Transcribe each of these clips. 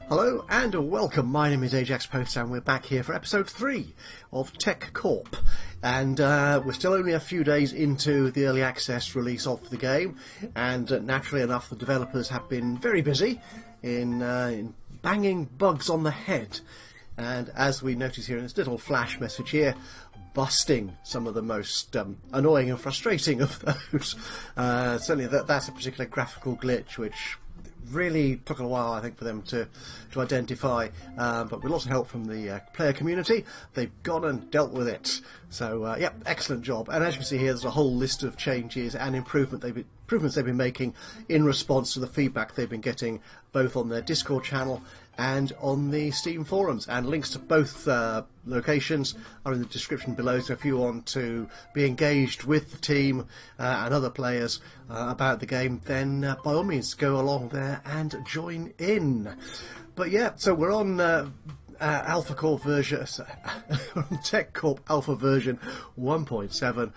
Hello and welcome, my name is Ajaxpost and we're back here for episode 3 of Tech Corp. And we're still only a few days into the early access release of the game, and naturally enough the developers have been very busy in banging bugs on the head. And as we notice here in this little flash message here, busting some of the most annoying and frustrating of those. Certainly that's a particular graphical glitch which really took a while, I think, for them to identify, but with lots of help from the player community, they've gone and dealt with it. So, yeah, excellent job. And as you can see here, there's a whole list of changes and improvements they've been making in response to the feedback they've been getting, both on their Discord channel and on the Steam forums. And links to both locations are in the description below, so if you want to be engaged with the team and other players about the game, then by all means go along there and join in. But yeah, so we're on Alpha Corp version, Tech Corp Alpha version 1.7.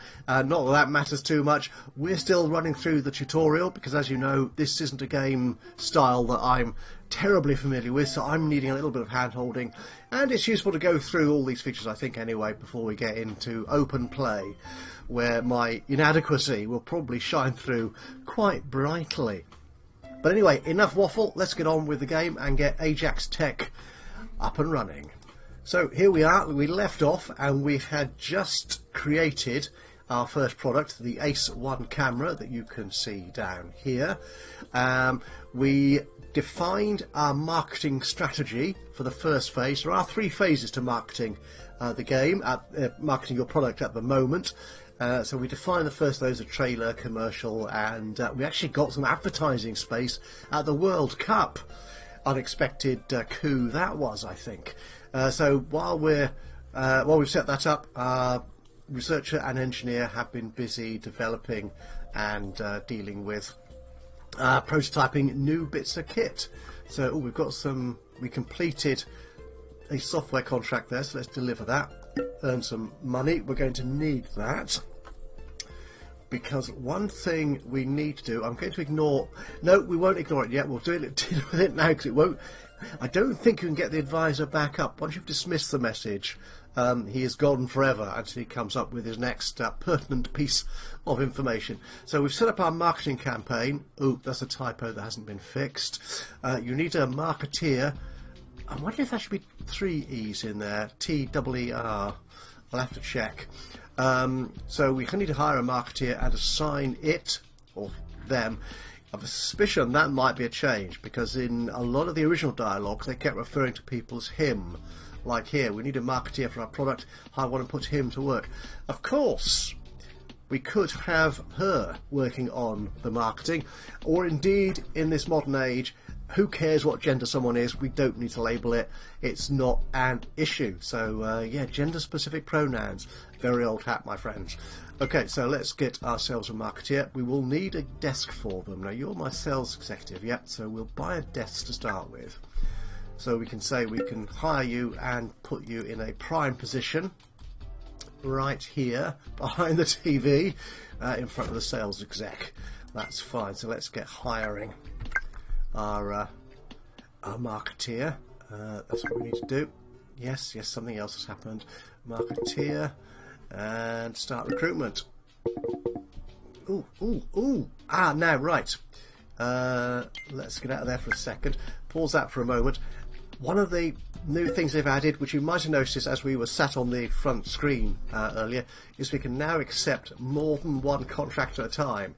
Not that matters too much. We're still running through the tutorial because, as you know, this isn't a game style that I'm terribly familiar with, so I'm needing a little bit of hand-holding, and it's useful to go through all these features, I think, anyway, before we get into open play, where my inadequacy will probably shine through quite brightly. But anyway, enough waffle, let's get on with the game and get Ajax Tech up and running. So here we are, we left off and we had just created our first product, the Ace 1 camera that you can see down here. We defined our marketing strategy for the first phase. There are 3 phases to marketing the game, marketing your product at the moment. So we defined the first of those, a trailer, commercial, and we actually got some advertising space at the World Cup. Unexpected coup that was, I think. So while we've set that up, our researcher and engineer have been busy developing and dealing with prototyping new bits of kit. So we've got we completed a software contract there, so let's deliver that, earn some money. We're going to need that, because one thing we need to do, I'm going to ignore, no, we won't ignore it yet, we'll deal with it now, because it won't, I don't think you can get the advisor back up. Once you've dismissed the message, he is gone forever until he comes up with his next pertinent piece of information. So we've set up our marketing campaign. Ooh, that's a typo that hasn't been fixed. You need a marketeer. I wonder if that should be 3 E's in there, T-E-E-R. I'll have to check. So we need to hire a marketeer and assign it, or them. I have a suspicion that might be a change, because in a lot of the original dialogue they kept referring to people as him. Like here, we need a marketeer for our product, I want to put him to work. Of course, we could have her working on the marketing, or indeed, in this modern age, who cares what gender someone is? We don't need to label it. It's not an issue. So, yeah, gender-specific pronouns. Very old hat, my friends. Okay, so let's get ourselves a marketeer. We will need a desk for them. Now, you're my sales executive, yeah? So we'll buy a desk to start with. So we can say we can hire you and put you in a prime position right here behind the TV in front of the sales exec. That's fine. So let's get hiring our marketeer. That's what we need to do. Yes, something else has happened. Marketeer, and start recruitment. Ooh. Now, right. Let's get out of there for a second. Pause that for a moment. One of the new things they've added, which you might have noticed as we were sat on the front screen earlier, is we can now accept more than 1 contract at a time.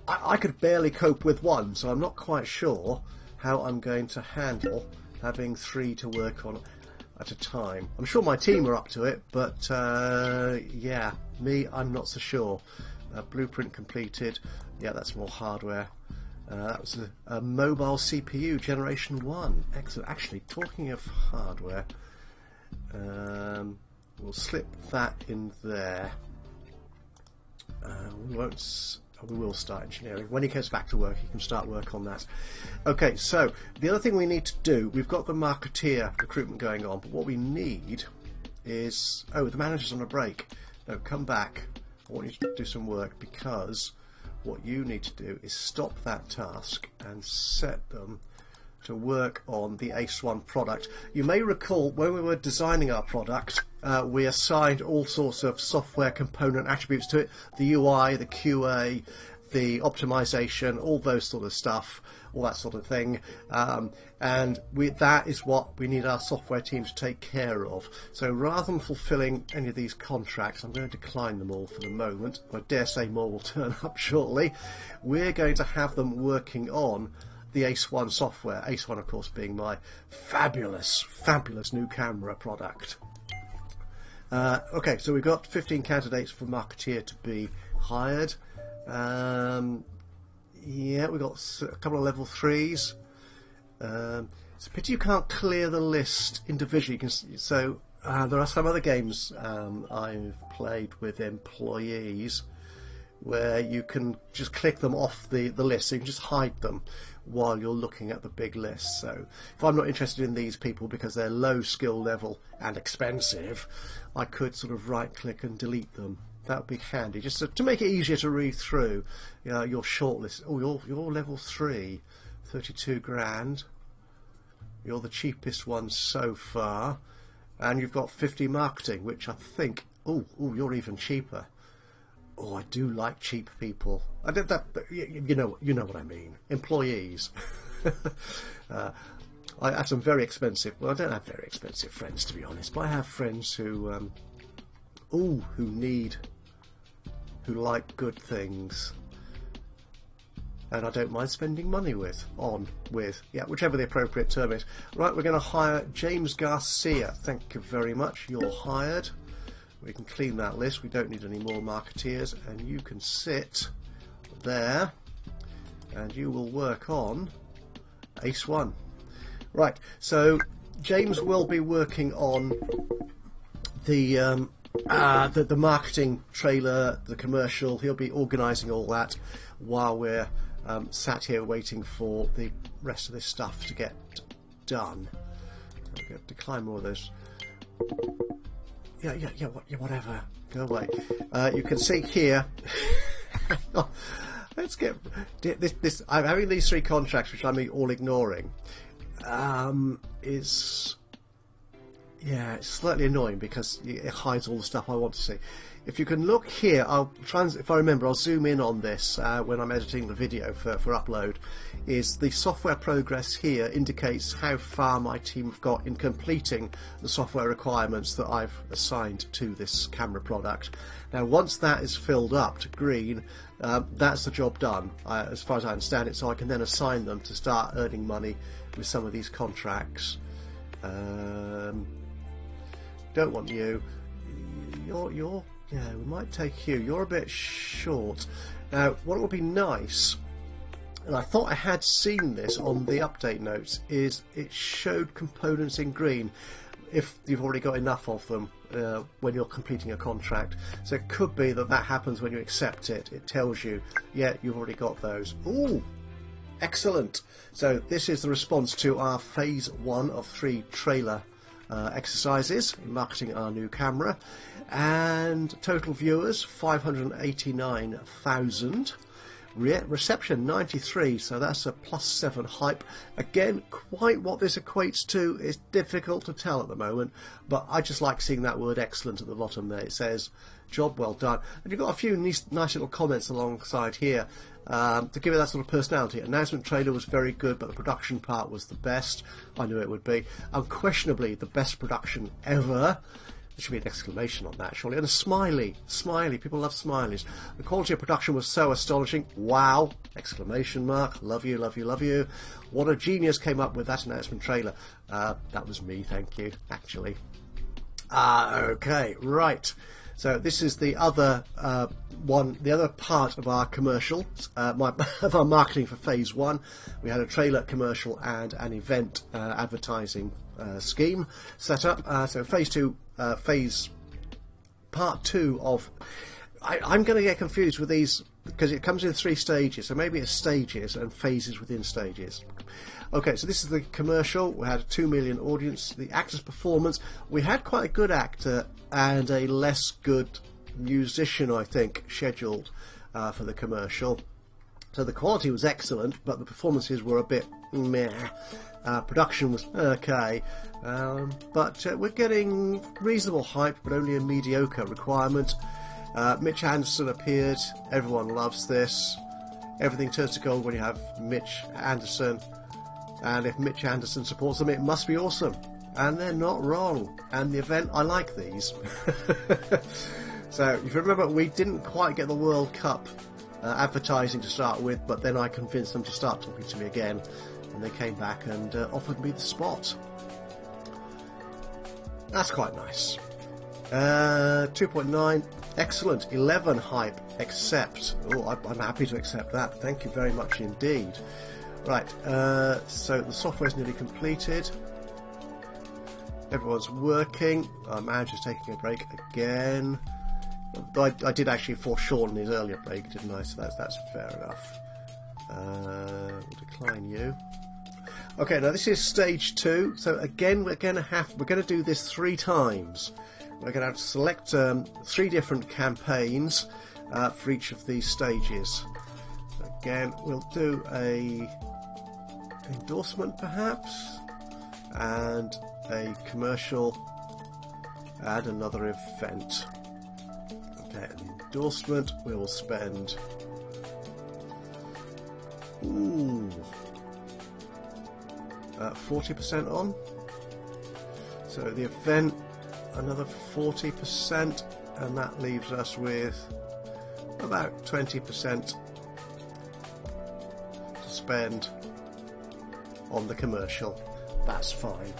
I could barely cope with 1, so I'm not quite sure how I'm going to handle having 3 to work on at a time. I'm sure my team are up to it, but yeah, me, I'm not so sure. Blueprint completed. Yeah, that's more hardware. That was a mobile CPU generation 1. Excellent. Actually, talking of hardware, we'll slip that in there. We will start engineering. When he goes back to work, he can start work on that. Okay, so the other thing we need to do, we've got the marketeer recruitment going on, but what we need is... Oh, the manager's on a break. No, come back. I want you to do some work, because what you need to do is stop that task and set them to work on the Ace 1 product. You may recall when we were designing our product, we assigned all sorts of software component attributes to it, the UI, the QA, the optimization, all those sort of stuff, all that sort of thing, and that is what we need our software team to take care of. So rather than fulfilling any of these contracts, I'm going to decline them all for the moment. I dare say more will turn up shortly. We're going to have them working on the Ace 1 software. Ace 1, of course, being my fabulous new camera product. Okay, so we've got 15 candidates for marketeer to be hired. Yeah, we've got a couple of level 3s. It's a pity you can't clear the list individually. So there are some other games I've played with employees where you can just click them off the list, so you can just hide them while you're looking at the big list. So if I'm not interested in these people because they're low skill level and expensive, I could sort of right click and delete them. That would be handy, just to make it easier to read through your shortlist. Oh, you're level 3, 32 grand. You're the cheapest one so far, and you've got 50 marketing, which I think. Oh, you're even cheaper. Oh, I do like cheap people. I did that. You know what I mean. Employees. I have some very expensive. Well, I don't have very expensive friends, to be honest, but I have friends who like good things, and I don't mind spending money with, whichever the appropriate term is. Right, we're going to hire James Garcia. Thank you very much. You're hired. We can clean that list. We don't need any more marketeers, and you can sit there, and you will work on Ace 1. Right, so James will be working on the marketing trailer, the commercial. He'll be organising all that while we're sat here waiting for the rest of this stuff to get done. I'm going to decline more of those. Yeah, whatever. Go away. You can see here. Let's get this. I'm having these 3 contracts, which I'm all ignoring. It's slightly annoying because it hides all the stuff I want to see. If you can look here, if I remember, I'll zoom in on this when I'm editing the video for upload. Is the software progress here indicates how far my team have got in completing the software requirements that I've assigned to this camera product. Now, once that is filled up to green, that's the job done, as far as I understand it. So I can then assign them to start earning money with some of these contracts. Don't want you. You're we might take you. You're a bit short. Now, what would be nice, and I thought I had seen this on the update notes, is it showed components in green if you've already got enough of them when you're completing a contract. So it could be that happens when you accept it. It tells you, yeah, you've already got those. Ooh, excellent. So this is the response to our phase 1 of 3 trailer exercises in marketing our new camera, and total viewers 589,000. Reception 93, so that's a +7 hype. Again, quite what this equates to is difficult to tell at the moment, but I just like seeing that word excellent at the bottom there. It says job well done, and you've got a few nice little comments alongside here to give it that sort of personality. Announcement trailer was very good, but the production part was the best. I knew it would be. Unquestionably the best production ever. There should be an exclamation on that, surely. And a smiley. People love smileys. The quality of production was so astonishing. Wow! Exclamation mark. Love you, love you, love you. What a genius came up with that announcement trailer. That was me, thank you, actually. Okay, right. So this is the other the other part of our commercial, of our marketing for phase 1. We had a trailer, commercial, and an event advertising scheme set up. So phase 2, part 2 of. I'm going to get confused with these because it comes in 3 stages. So maybe it's stages and phases within stages. Okay, so this is the commercial. We had a 2 million audience. The actor's performance. We had quite a good actor and a less good musician, I think, scheduled for the commercial. So the quality was excellent, but the performances were a bit meh. Production was okay, but we're getting reasonable hype, but only a mediocre requirement. Mitch Anderson appeared. Everyone loves this. Everything turns to gold when you have Mitch Anderson, and if Mitch Anderson supports them, it must be awesome. And they're not wrong. And the event, I like these. So if you remember, we didn't quite get the World Cup advertising to start with, but then I convinced them to start talking to me again, and they came back and offered me the spot. That's quite nice. 2.9, excellent. 11 hype, accept. Oh, I'm happy to accept that. Thank you very much indeed. Right, so the software's nearly completed. Everyone's working. Our manager's taking a break again. I did actually foreshorten his earlier break, didn't I? So that's fair enough. We'll decline you. Okay, now this is stage 2. So again, we're going to do this 3 times. We're going to have to select 3 different campaigns for each of these stages. So again, we'll do a endorsement perhaps, and a commercial, and another event. Okay, an endorsement we will spend 40% on. So the event, another 40%, and that leaves us with about 20% to spend on the commercial. That's fine.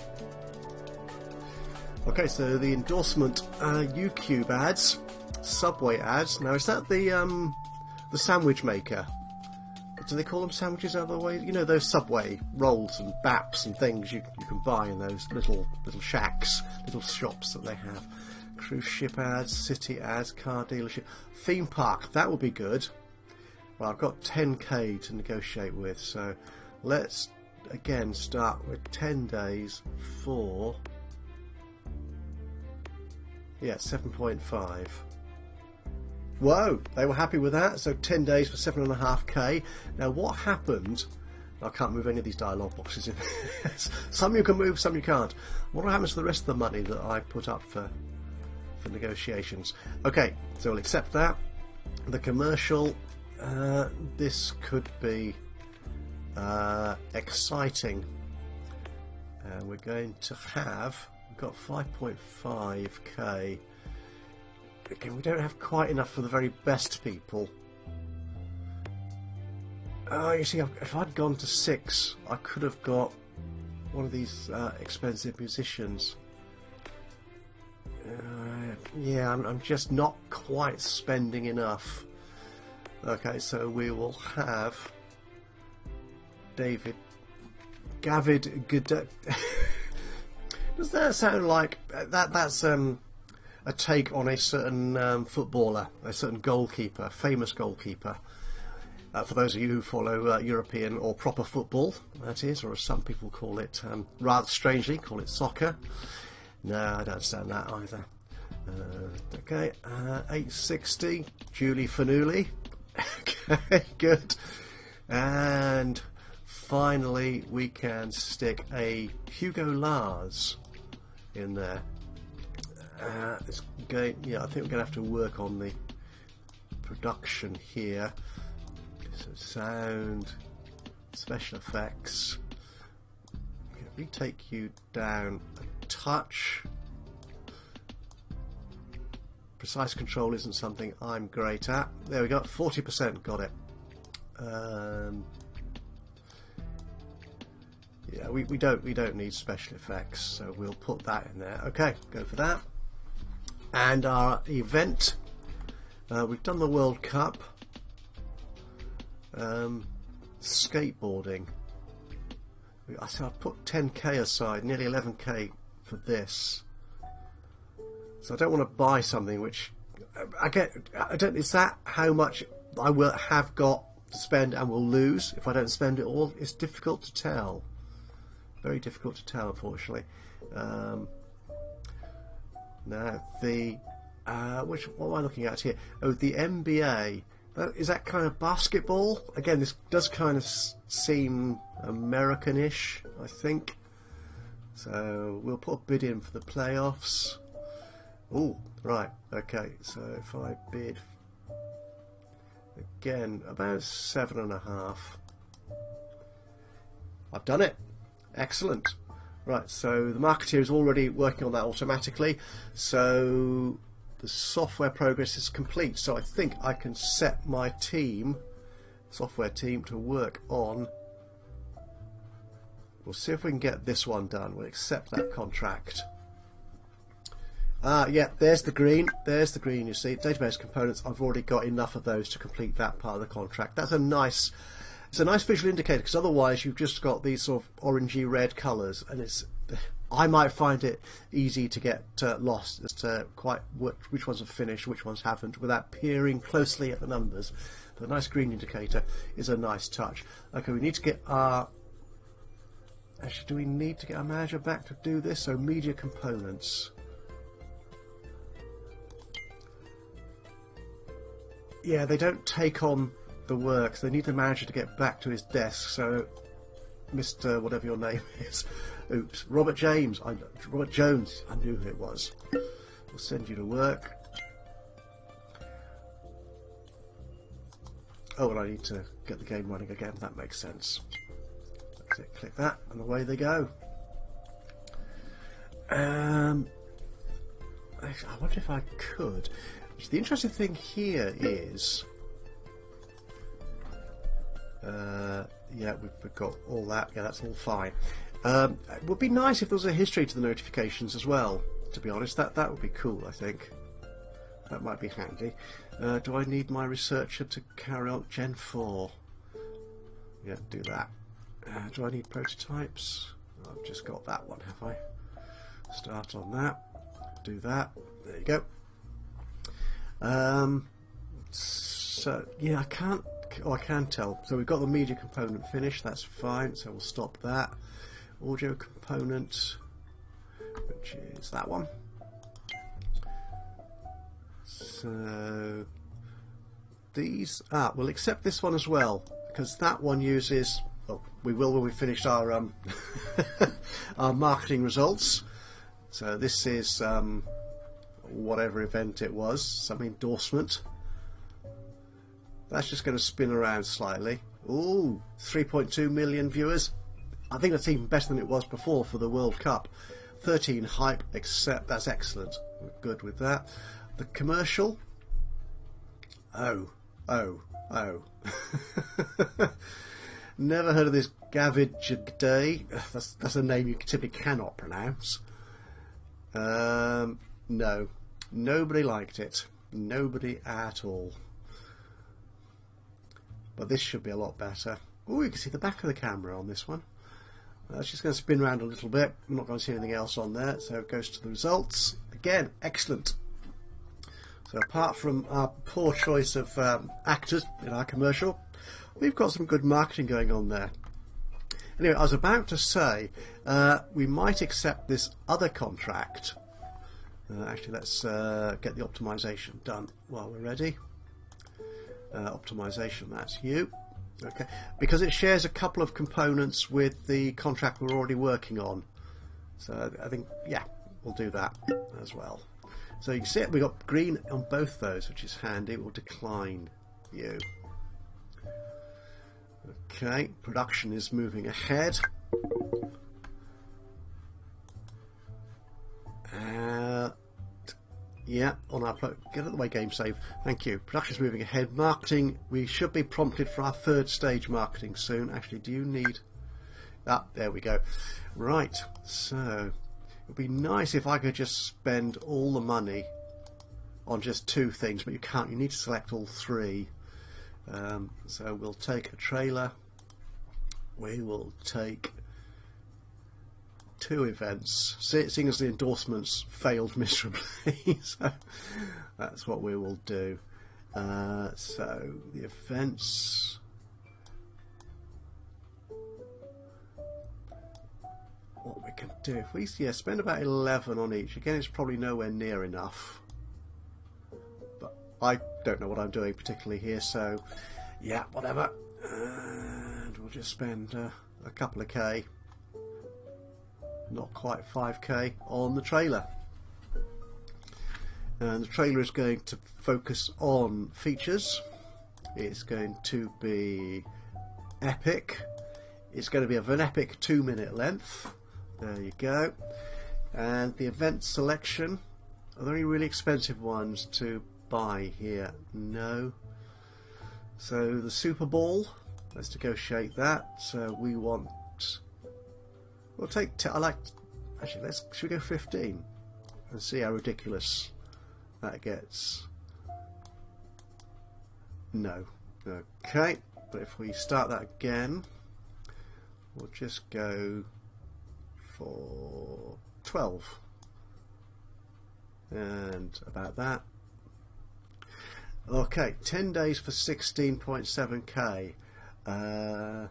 Okay, so the endorsement, UCube ads, Subway ads. Now, is that the sandwich maker? Do they call them sandwiches otherwise? You know, those Subway rolls and baps and things you can buy in those little shacks, little shops that they have. Cruise ship ads, city ads, car dealership, theme park. That would be good. Well, I've got 10k to negotiate with, so let's again start with 10 days for 7.5. Whoa, they were happy with that. So 10 days for 7.5k. Now what happened? I can't move any of these dialogue boxes in. Some you can move, some you can't. What happens to the rest of the money that I put up for negotiations? Okay, so we'll accept that. The commercial, this could be exciting. We're going to have, we've got 5.5k. Again, we don't have quite enough for the very best people. You see, if I'd gone to 6, I could have got one of these expensive musicians. Yeah, I'm just not quite spending enough. Okay, so we will have Gavid Good. Does that sound like that's a take on a certain footballer, a certain goalkeeper, famous goalkeeper? For those of you who follow European or proper football, that is, or as some people call it, rather strangely, call it soccer. No, I don't understand that either. Okay, 860, Julie Fanuli. Okay, good. And finally, we can stick a Hugo Lars in there. It's going, I think we're going to have to work on the production here. So sound, special effects. If we take you down a touch. Precise control isn't something I'm great at. There we go, 40%, got it. Yeah, we don't need special effects, so we'll put that in there. Okay, go for that. And our event, we've done the World Cup. Skateboarding. So I've put 10k aside, nearly 11k for this. So I don't want to buy something which is that how much I will have got to spend and will lose if I don't spend it all? It's difficult to tell. Very difficult to tell, unfortunately. Now the what am I looking at here? Oh, the MBA Is that kind of basketball? Again, this does kind of seem American-ish, I think. So we'll put a bid in for the playoffs. Oh, right, okay. So if I bid again about 7.5, I've done it. Excellent. Right, so the marketeer is already working on that automatically. So the software progress is complete. So I think I can set my team, software team, to work on. We'll see if we can get this one done. We'll accept that contract. Yeah, there's the green. There's the green, you see. Database components, I've already got enough of those to complete that part of the contract. That's a nice, it's a nice visual indicator, because otherwise you've just got these sort of orangey red colours, and it's, I might find it easy to get lost as to quite which ones have finished, which ones haven't, without peering closely at the numbers. But a nice green indicator is a nice touch. Okay, we need to get our... Actually, do we need to get our manager back to do this? So media components. Yeah, they don't take on the work. So they need the manager to get back to his desk. So, Mr. whatever your name is. Oops, Robert James. Robert Jones. I knew who it was. We'll send you to work. Oh, and I need to get the game running again. That makes sense. Click that, and away they go. I wonder if I could. The interesting thing here is, yeah, we've got all that. Yeah, that's all fine. It would be nice if there was a history to the notifications as well. To be honest, that would be cool. I think that might be handy. Do I need my researcher to carry on Gen 4? Yeah, do that. Do I need prototypes? I've just got that one, have I? Start on that. Do that. There you go. So yeah, I can't. Oh, I can tell. So we've got the media component finished. That's fine. So we'll stop that. Audio component, which is that one. So these. We'll accept this one as well, because that one uses. Well, we will when we finish our our marketing results. So this is whatever event it was, some endorsement. That's just going to spin around slightly. Ooh, 3.2 million viewers. I think that's even better than it was before for the World Cup. 13 hype, except that's excellent. We're good with that. The commercial. Oh. Never heard of this Gavage Day. That's a name you typically cannot pronounce. No. Nobody liked it. Nobody at all. But this should be a lot better. Oh, you can see the back of the camera on this one. That's just going to spin around a little bit. I'm not going to see anything else on there. So it goes to the results. Again, excellent. So apart from our poor choice of actors in our commercial, we've got some good marketing going on there. Anyway, I was about to say we might accept this other contract. Actually, let's get the optimization done while we're ready. Optimization, that's you. Okay, because it shares a couple of components with the contract we're already working on. So I think, yeah, we'll do that as well. So you can see we've got green on both those, which is handy. We'll decline you. Okay, production is moving ahead. Yeah, on our get out of the way, game save. Thank you. Production's moving ahead. Marketing, we should be prompted for our third stage marketing soon. Actually, do you need... there we go. Right, so it would be nice if I could just spend all the money on just two things, but you can't. You need to select all three. So we'll take a trailer. We will take 2 events, seeing as the endorsements failed miserably. So that's what we will do. So the events, what we can do, if we spend about 11 on each. Again, it's probably nowhere near enough, but don't know what I'm doing particularly here, so yeah, whatever. And we'll just spend a couple of K, not quite 5K, on the trailer. And the trailer is going to focus on features. It's going to be epic. It's going to be of an epic 2-minute length. There you go. And the event selection, are there any really expensive ones to buy here? No. So the Super Bowl, let's negotiate that. So we want, we'll take, actually should we go 15 and see how ridiculous that gets? No. Okay, but if we start that again, we'll just go for 12 and about that. Okay, 10 days for 16.7k. I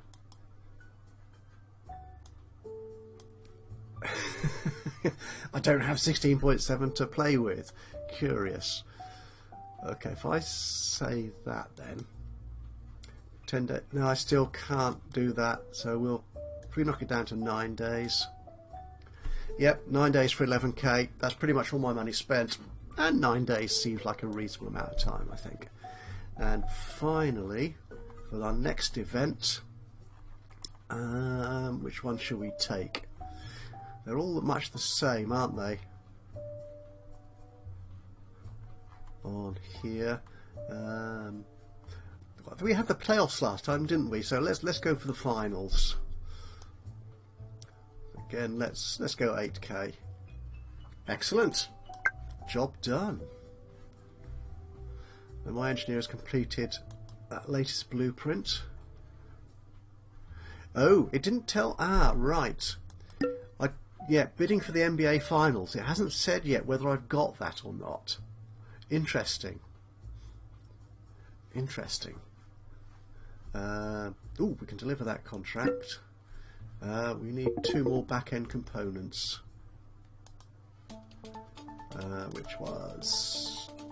don't have 16.7 to play with. Curious. Okay, if I say that then 10 days. No, I still can't do that. So if we knock it down to 9 days. Yep, 9 days for 11k. That's pretty much all my money spent. And 9 days seems like a reasonable amount of time, I think. And finally, for our next event, which one should we take? They're all much the same, aren't they? On here. We had the playoffs last time, didn't we? So let's go for the finals. Again, let's go 8k. Excellent. Job done. And my engineer has completed that latest blueprint. Oh, it didn't tell. Ah, right. Yeah, bidding for the NBA finals. It hasn't said yet whether I've got that or not. Interesting. Interesting. Oh, we can deliver that contract. We need 2 more back-end components.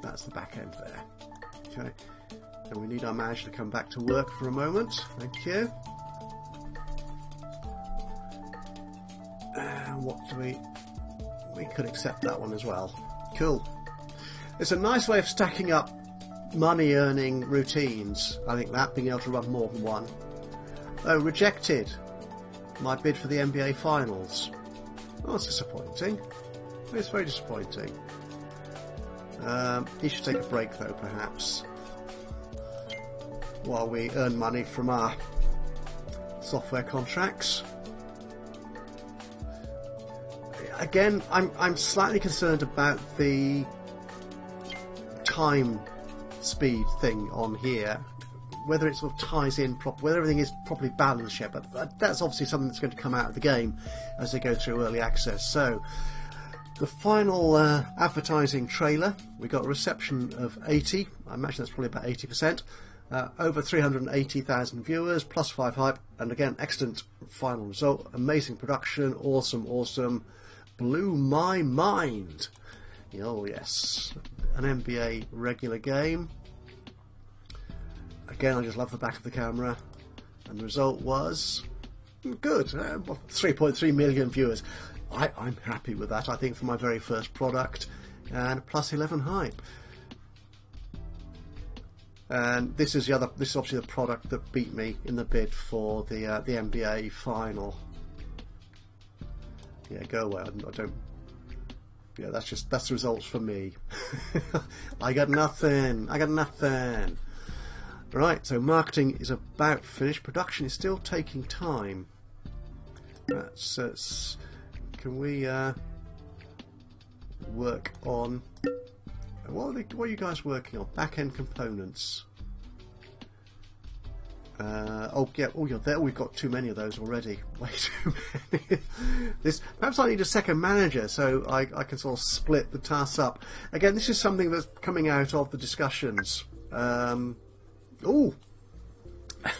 That's the back end there. Okay, and we need our manager to come back to work for a moment. Thank you. What do we could accept that one as well. Cool. It's a nice way of stacking up money earning routines. I think that, being able to run more than one. Oh, rejected my bid for the NBA finals. Oh, that's disappointing. It's very disappointing. He should take a break though, perhaps, while we earn money from our software contracts. Again, I'm slightly concerned about the time speed thing on here, whether it sort of ties in properly, whether everything is properly balanced yet, but that's obviously something that's going to come out of the game as they go through early access. So the final advertising trailer, we got a reception of 80. I imagine that's probably about 80%. Over 380,000 viewers, plus 5 hype, and again, excellent final result. Amazing production, awesome. Blew my mind. Oh yes, an NBA regular game. Again, I just love the back of the camera, and the result was good. 3.3 million viewers. I'm happy with that, I think, for my very first product, and plus 11 hype. And this is obviously the product that beat me in the bid for the NBA final. Yeah, go away. I don't. Yeah, that's the results for me. I got nothing. Right, so marketing is about finished. Production is still taking time. Can we work on... What are you guys working on? Back-end components. You're there. We've got too many of those already. Way too many. Perhaps I need a second manager so I can sort of split the tasks up. Again, this is something that's coming out of the discussions.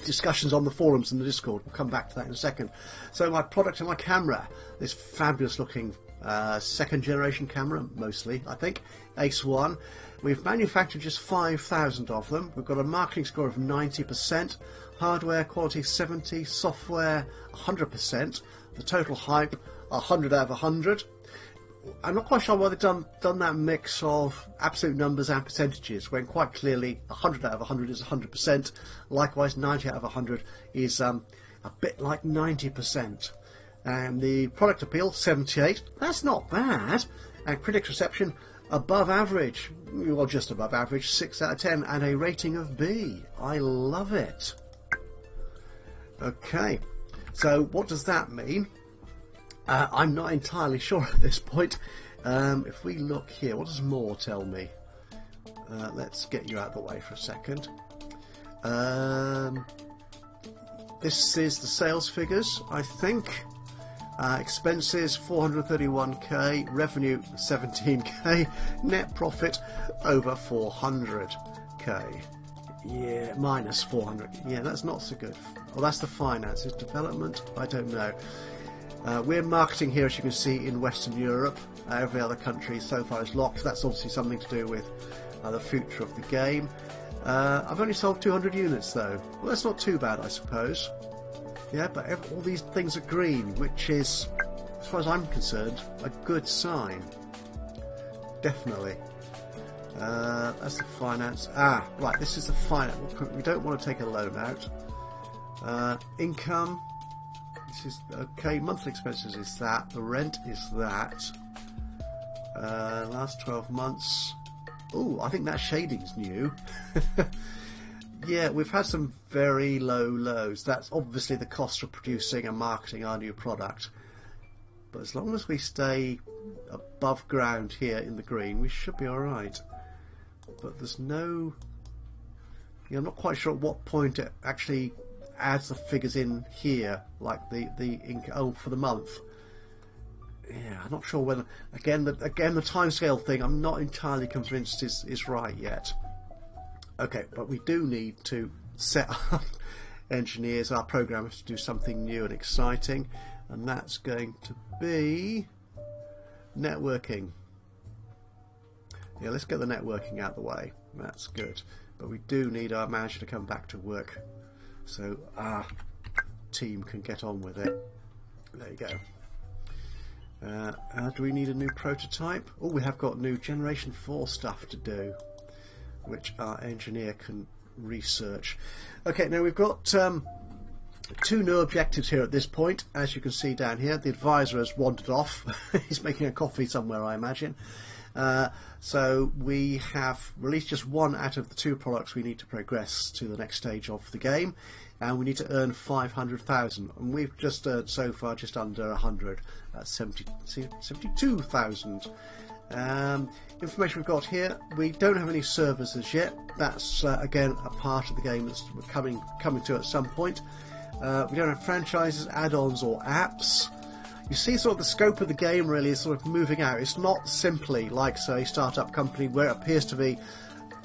discussions on the forums and the Discord. We'll come back to that in a second. So my product and my camera, this fabulous looking second generation camera, mostly I think, Ace 1. We've manufactured just 5,000 of them. We've got a marketing score of 90%, hardware quality 70, software 100%, the total hype 100 out of 100. I'm not quite sure why they've done that mix of absolute numbers and percentages, when quite clearly 100 out of 100 is 100%. Likewise, 90 out of 100 is a bit like 90%. And the product appeal, 78. That's not bad. And critics' reception, above average. Well, just above average, 6 out of 10, and a rating of B. I love it. Okay, so what does that mean? I'm not entirely sure at this point. If we look here, what does more tell me? Let's get you out of the way for a second. This is the sales figures, I think. Expenses 431k, revenue 17k, net profit over 400k. Yeah, minus 400. Yeah, that's not so good. Well, that's the finances. Development, I don't know. We're marketing here, as you can see, in Western Europe. Every other country so far is locked. That's obviously something to do with the future of the game. I've only sold 200 units though. Well, that's not too bad, I suppose. Yeah, but all these things are green, which is, as far as I'm concerned, a good sign. Definitely. That's the finance. Right, this is the finance. We don't want to take a loan out. Income. This is okay. Monthly expenses is that. The rent is that. Last 12 months. Oh, I think that shading's new. Yeah, we've had some very low lows. That's obviously the cost of producing and marketing our new product. But as long as we stay above ground here in the green, we should be alright. But there's no... Yeah, I'm not quite sure at what point it actually adds the figures in here, like the for the month. Yeah, I'm not sure whether... Again, the timescale thing, I'm not entirely convinced is right yet. Okay, but we do need to set up engineers, our programmers, to do something new and exciting, and that's going to be networking. Yeah, let's get the networking out of the way. That's good. But we do need our manager to come back to work so our team can get on with it. There you go. Do we need a new prototype? Oh, we have got new Generation 4 stuff to do, which our engineer can research. Okay, now we've got two new objectives here at this point. As you can see down here, the advisor has wandered off. He's making a coffee somewhere, I imagine. So we have released just one out of the two products we need to progress to the next stage of the game, and we need to earn 500,000, and we've just earned so far just under 100, 72,000. Information we've got here, we don't have any servers as yet. That's again a part of the game that's coming to at some point. We don't have franchises, add-ons or apps. You see sort of the scope of the game really is sort of moving out. It's not simply like, say, a startup company where it appears to be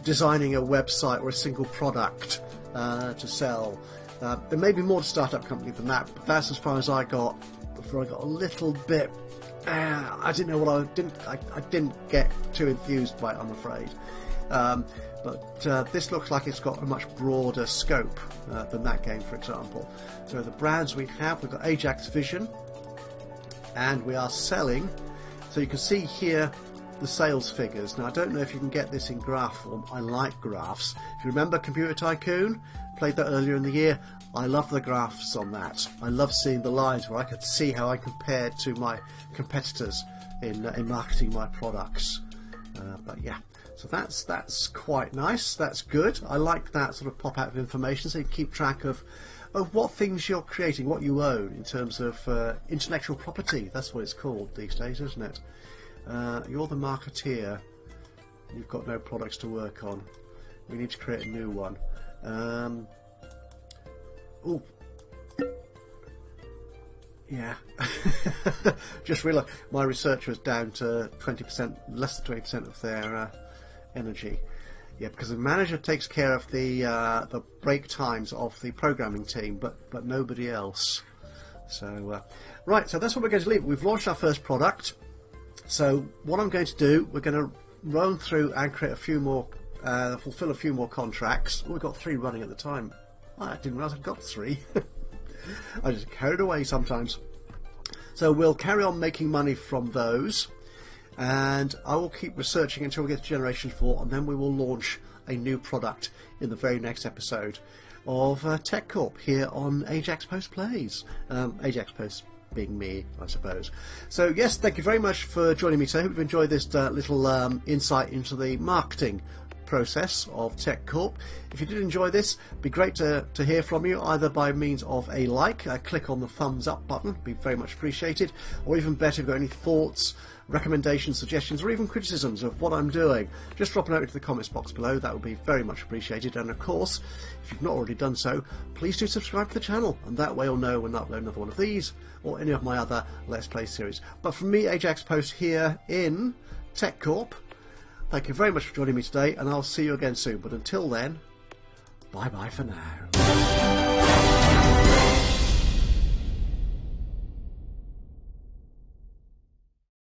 designing a website or a single product to sell. There may be more to startup company than that, but that's as far as I got before I got a little bit... I didn't know what I didn't get too enthused by it, I'm afraid. But this looks like it's got a much broader scope than that game, for example. So the brands we've got Ajaxpost, and we are selling. So you can see here the sales figures. Now I don't know if you can get this in graph form. I like graphs. If you remember Computer Tycoon, played that earlier in the year, I love the graphs on that. I love seeing the lines where I could see how I compared to my competitors in marketing my products. But yeah, so that's quite nice. That's good. I like that sort of pop out of information, so you keep track of what things you're creating, what you own in terms of intellectual property. That's what it's called these days, isn't it? You're the marketeer. You've got no products to work on. We need to create a new one. Oh, yeah. Just realised my research was down to 20%, less than 20% of their energy. Yeah, because the manager takes care of the break times of the programming team, but nobody else. So, right, so that's what we're going to leave. We've launched our first product. So what I'm going to do, we're going to run through and create a few more, fulfill a few more contracts. We've got 3 running at the time. I didn't realise I've got 3. I just carried away sometimes. So we'll carry on making money from those, and I will keep researching until we get to Generation 4, and then we will launch a new product in the very next episode of Tech Corp here on Ajaxpost Plays. Ajaxpost being me, I suppose. So yes, thank you very much for joining me today. I hope you've enjoyed this little insight into the marketing process of Tech Corp. If you did enjoy this, it'd be great to hear from you, either by means of a like, click on the thumbs up button, it'd be very much appreciated, or even better, if you've got any thoughts, recommendations, suggestions, or even criticisms of what I'm doing, just drop a note into the comments box below. That would be very much appreciated. And of course, if you've not already done so, please do subscribe to the channel, and that way you'll know when I upload another one of these or any of my other Let's Play series. But from me, Ajaxpost, here in Tech Corp, thank you very much for joining me today, and I'll see you again soon. But until then, bye bye for now.